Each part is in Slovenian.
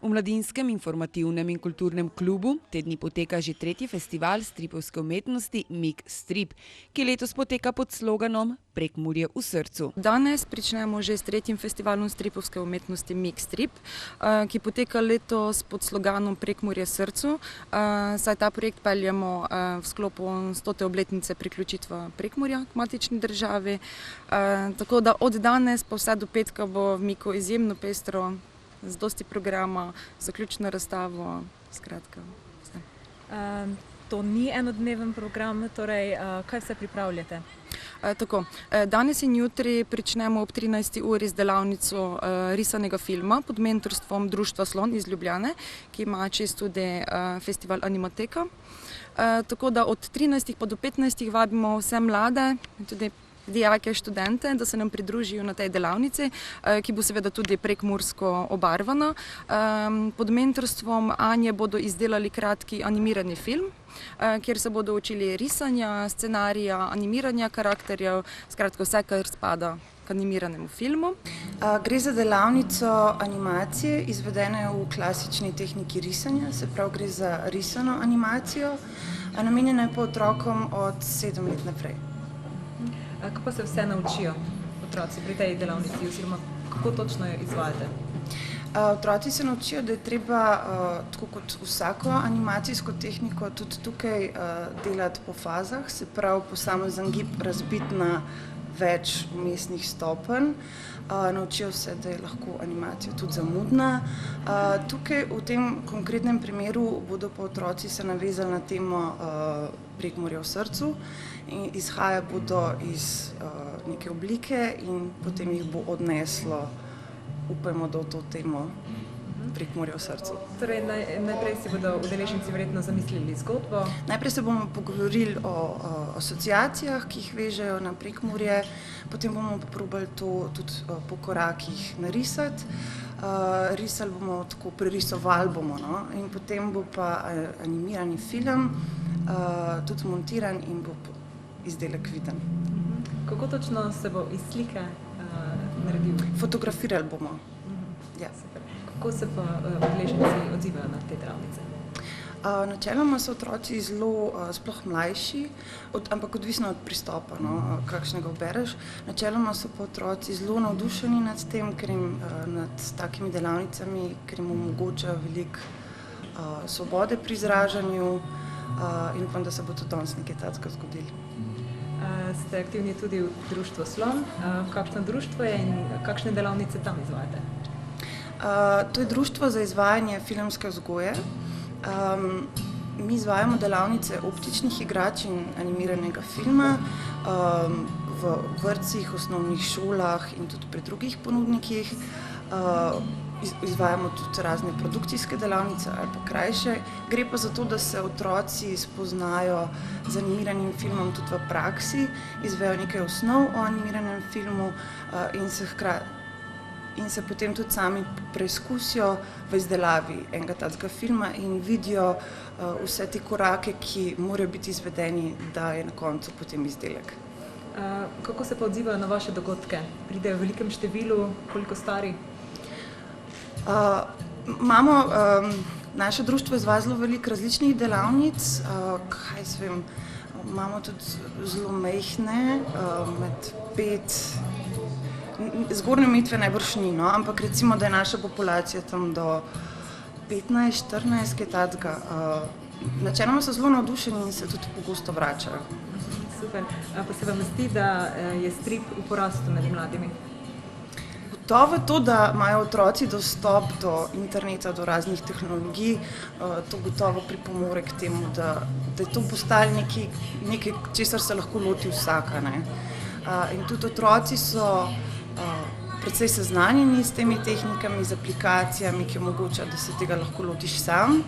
V Mladinskem informativnem in kulturnem klubu te dni poteka že tretji festival stripovske umetnosti Mik Strip, ki letos poteka pod sloganom Prekmurje v srcu. Danes pričnemo že s tretjim festivalom stripovske umetnosti Mik Strip, ki poteka letos pod sloganom Prekmurje v srcu. Saj ta projekt peljemo v sklopu 100. obletnice priključitve Prekmurja k matični državi. Tako da od danes pa vse do petka bo v Miku izjemno pestro, z dosti programa, zaključno razstavo, skratka vse. To ni enodneven program, torej kaj vse pripravljate? Tako, danes in jutri pričnemo ob 13. uri z delavnico risanega filma pod mentorstvom Društva Slon iz Ljubljane, ki ima čez tudi festival Animateka. Tako da od 13. pa do 15. vabimo vse mlade, tudi dijake, študente, da se nam pridružijo na tej delavnici, ki bo seveda tudi prekmursko obarvana. Pod mentorstvom Anje bodo izdelali kratki animirani film, kjer se bodo učili risanja, scenarija, animiranja karakterjev, skratka vse, kar spada k animiranemu filmu. Gre za delavnico animacije, izvedene v klasični tehniki risanja, se pravi gre za risano animacijo, namenjena je pa otrokom od 7 let naprej. Kako se vse naučijo otroci pri tej delavnici oziroma kako točno jo izvajate? Otroci se naučijo, da je treba, tako kot vsako animacijsko tehniko, tudi tukaj delati po fazah, se pravi posamezen gib razbiti na več vmesnih stopenj. Naučijo se, da je lahko animacija tudi zamudna. Tukaj v tem konkretnem primeru bodo pa otroci se navezali na temo Prekmurja v srcu in izhaja bodo iz neke oblike in potem jih bo odneslo, upajmo, da v to temo Prekmurja v srcu. Torej, najprej si bodo udeleženci verjetno zamislili zgodbo. Najprej se bomo pogovorili o asociacijah, ki jih vežejo na Prekmurje, potem bomo probali to tudi po korakih narisati. Risali bomo tako, prerisovali bomo, no? In potem bo pa animirani film, tudi montiran in bo izdelek viden. Kako točno se bo iz slike naredil? Fotografirali bomo. Ja. Kako se pa udeleženci odzivajo na te delavnice? Načeloma so otroci zelo, sploh mlajši, ampak odvisno od pristopa, no, kakšnega ubereš. Načeloma so pa otroci zelo navdušeni nad tem, ker jim nad takimi delavnicami, ker jim omogočajo veliko svobode pri izražanju in upam, da se bo tudi danes nekaj takega zgodilo. Ste aktivni tudi v Društvu Slon. Kakšno društvo je in kakšne delavnice tam izvajate? To je Društvo za izvajanje filmske vzgoje. Mi izvajamo delavnice optičnih igrač in animiranega filma v vrtcih, osnovnih šolah in tudi pri drugih ponudnikih. Izvajamo tudi razne produkcijske delavnice ali pa krajše. Gre pa za to, da se otroci spoznajo z animiranim filmom tudi v praksi, izvejo nekaj osnov o animiranem filmu in se potem tudi sami preizkusijo v izdelavi enega takega filma in vidijo vse te korake, ki morajo biti izvedeni, da je na koncu potem izdelek. Kako se pa odzivajo na vaše dogodke? Pridejo v velikem številu, koliko stari? Naše društvo izvaja zelo veliko različnih delavnic, imamo tudi zelo majhne, med 5, zgornje omejitve najbrž ni, no, ampak recimo, da je naša populacija tam do 15, 14, kaj takega. Načeloma so zelo navdušeni in se tudi pogosto vračajo. Super. Pa se vam zdi, da je strip v porastu med mladimi? Gotovo to, da imajo otroci dostop do interneta, do raznih tehnologij, to gotovo pripomore k temu, da je to postalo nekaj, česar se lahko loti vsaka, ne. In tudi otroci so precej seznanjeni s temi tehnikami, z aplikacijami, ki omogočajo, da se tega lahko lotiš sam.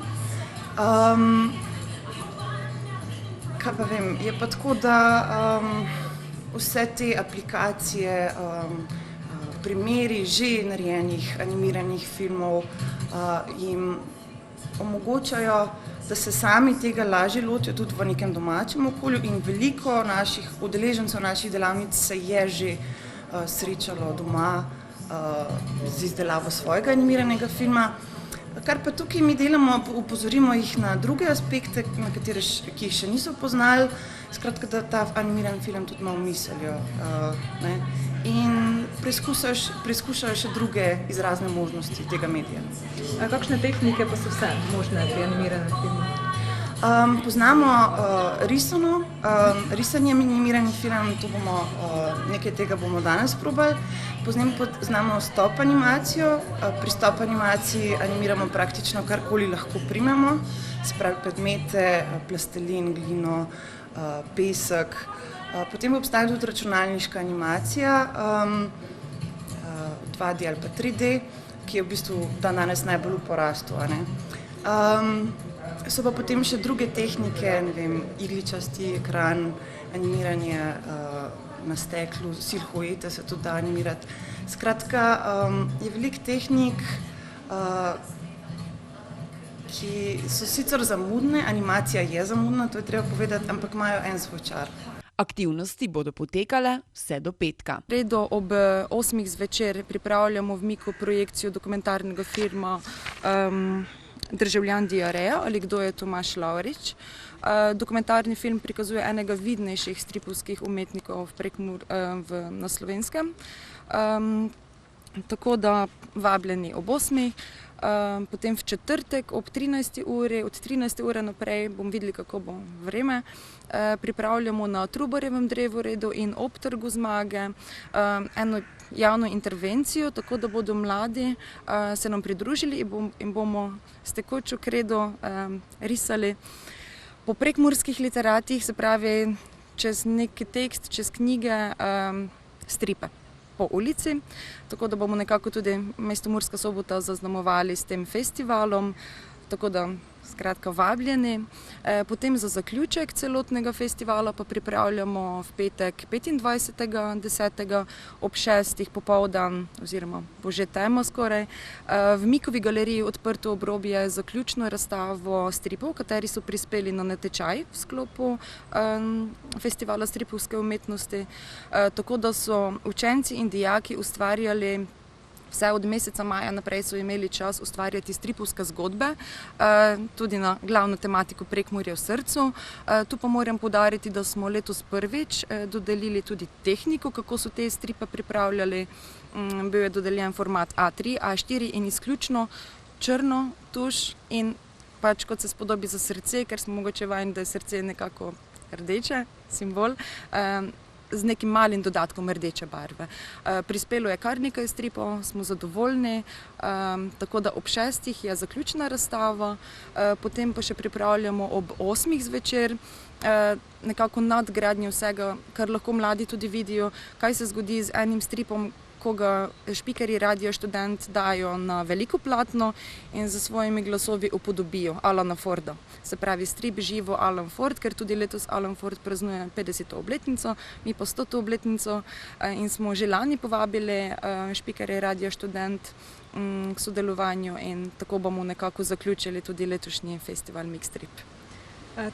Kaj pa vem, je pa tako, da vse te aplikacije, primeri že narejenih animiranih filmov jim omogočajo, da se sami tega lažje lotijo tudi v nekem domačem okolju in veliko naših udeležencev naših delavnic se je že srečalo doma z izdelavo svojega animiranega filma. Kar pa tukaj mi delamo, opozorimo jih na druge aspekte, na katere ki jih še niso poznali, skratka, da ta animiran film tudi malo mislijo, ne? In preizkušajo še druge izrazne možnosti tega medija. Kakšne tehnike pa so vse možne pri animiranem filmu? Poznamo risano, risanje animirani film, nekaj tega bomo danes probali. Poznamo stop animacijo, pri stop animaciji animiramo praktično karkoli lahko primemo, se pravi predmete, plastelin, glino, pesek. Potem obstaja tudi računalniška animacija, 2D ali pa 3D, ki je v bistvu danes najbolj v porastu, a ne. So pa potem še druge tehnike, ne vem, igličasti ekran, animiranje na steklu, silhuete se tudi da animirati. Skratka, je veliko tehnik, ki so sicer zamudne, animacija je zamudna, to je treba povedati, ampak imajo en svoj čar. Aktivnosti bodo potekale vse do petka. V sredo ob 8. zvečer pripravljamo v Miku projekcijo dokumentarnega filma Državljan diareja ali Kdo je Tomaž Lavrič. Dokumentarni film prikazuje enega vidnejših stripovskih umetnikov na Slovenskem. Tako da vabljeni ob 8. Potem v četrtek ob 13. uri, od 13. ure naprej bomo videli, kako bo vreme. Pripravljamo na Trubarjevem drevoredu in ob Trgu zmage eno javno intervencijo, tako da bodo mladi se nam pridružili in bomo s tekočo kredo risali po prekmurskih literatih, se pravi čez neki tekst, čez knjige, stripe po ulici, tako da bomo nekako tudi mesto Murska Sobota zaznamovali s tem festivalom, tako da skratka vabljeni. Potem za zaključek celotnega festivala pa pripravljamo v petek 25.10. ob 6. popoldan, oziroma bo že tema skoraj, v Mikovi galeriji odprto obrobje zaključno razstavo stripov, kateri so prispeli na natečaj v sklopu festivala stripovske umetnosti, tako da so učenci in dijaki ustvarjali. Vse od meseca maja naprej so imeli čas ustvarjati stripovske zgodbe, tudi na glavno tematiko Prekmurje v srcu. Tu pa moram poudariti, da smo letos prvič dodelili tudi tehniko, kako so te stripe pripravljali. Bil je dodeljen format A3, A4 in izključno črno tuš in pač kot se spodobi za srce, ker smo mogoče vajeni, da je srce nekako rdeče, simbol, z nekim malim dodatkom rdeče barve. Prispelo je kar nekaj stripov, smo zadovoljni, tako da ob 6. je zaključna razstava, potem pa še pripravljamo ob 8. zvečer nekako nadgradnjo vsega, kar lahko mladi tudi vidijo, kaj se zgodi z enim stripom, ko ga špikerji Radia Študent dajo na veliko platno in za svojimi glasovi upodobijo Alana Forda. Se pravi strip živo Alan Ford, ker tudi letos Alan Ford praznuje 50. obletnico, mi pa 100. obletnico in smo že lani povabili špikerje Radia Študent k sodelovanju in tako bomo nekako zaključili tudi letošnji festival Mixtrip.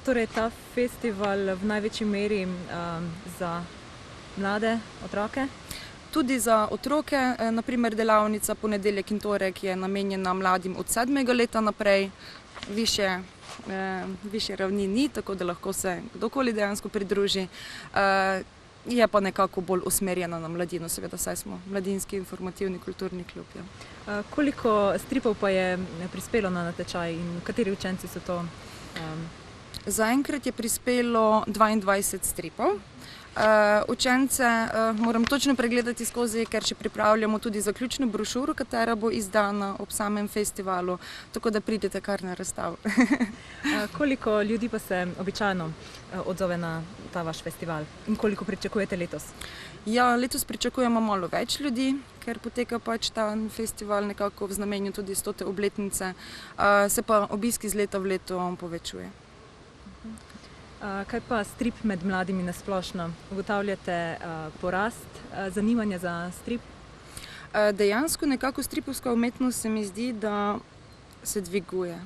Torej ta festival v največji meri za mlade otroke? Tudi za otroke, naprimer delavnica ponedeljek in torek je namenjena mladim od 7. leta naprej, višje ravni ni, tako da lahko se kdorkoli dejansko pridruži. Je pa nekako bolj usmerjena na mladino, seveda, saj smo mladinski informativni kulturni klub. Ja. Koliko stripov pa je prispelo na natečaj in kateri učenci so to? Zaenkrat je prispelo 22 stripov. Učence moram točno pregledati skozi, ker še pripravljamo tudi zaključno brošuro, katera bo izdana ob samem festivalu, tako da pridete kar na razstavo. Koliko ljudi pa se običajno odzove na ta vaš festival in koliko pričakujete letos? Ja, letos pričakujemo malo več ljudi, ker poteka pač ta festival nekako v znamenju tudi 100. obletnice, se pa obisk iz leta v leto povečuje. Kaj pa strip med mladimi na splošno? Ugotavljate porast zanimanja za strip? Dejansko nekako stripovska umetnost se mi zdi, da se dviguje,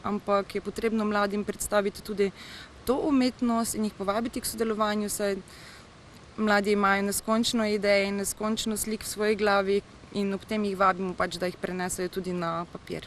ampak je potrebno mladim predstaviti tudi to umetnost in jih povabiti k sodelovanju, saj mladi imajo neskončno ideje in neskončno slik v svoji glavi in ob tem jih vabimo pač, da jih prenesejo tudi na papir.